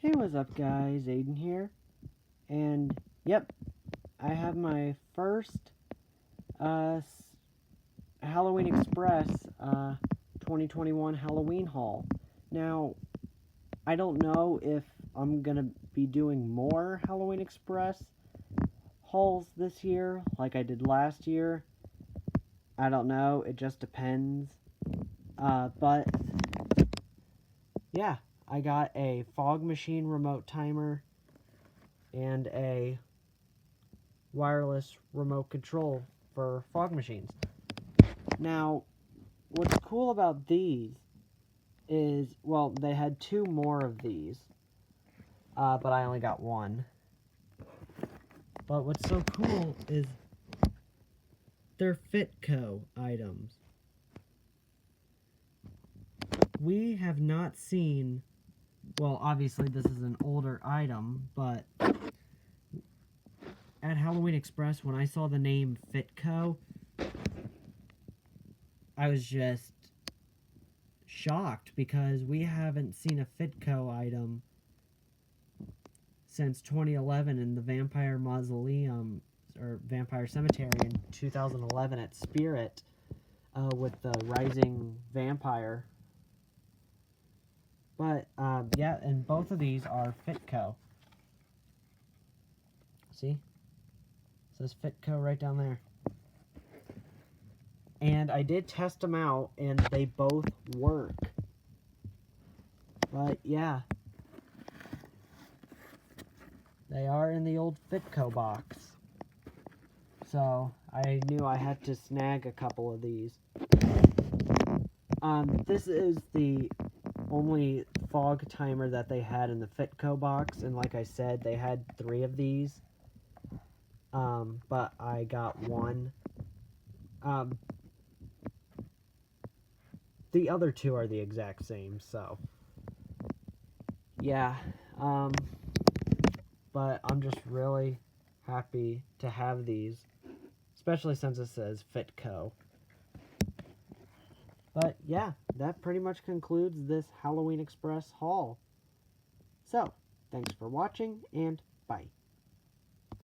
Hey, what's up guys, Aiden here, and yep, I have my first Halloween Express 2021 Halloween haul. Now, I don't know if I'm gonna be doing more Halloween Express hauls this year like I did last year. I don't know, it just depends. But yeah, I got a fog machine remote timer and a wireless remote control for fog machines. Now, what's cool about these is, well, they had two more of these, but I only got one. But what's so cool is they're Fitco items. We have not seen, well, obviously this is an older item, but at Halloween Express, when I saw the name Fitco, I was just shocked because we haven't seen a Fitco item since 2011 in the Vampire Mausoleum or Vampire Cemetery in 2011 at Spirit with the Rising Vampire. But yeah, and both of these are Fitco. See? It says Fitco right down there. And I did test them out, and they both work. But yeah, they are in the old Fitco box. So I knew I had to snag a couple of these. This is the only fog timer that they had in the Fitco box, and like I said, they had 3 of these. But I got one. The other 2 are the exact same, so yeah. But I'm just really happy to have these, especially since it says Fitco. But yeah, that pretty much concludes this Halloween Express haul. So, thanks for watching, and bye.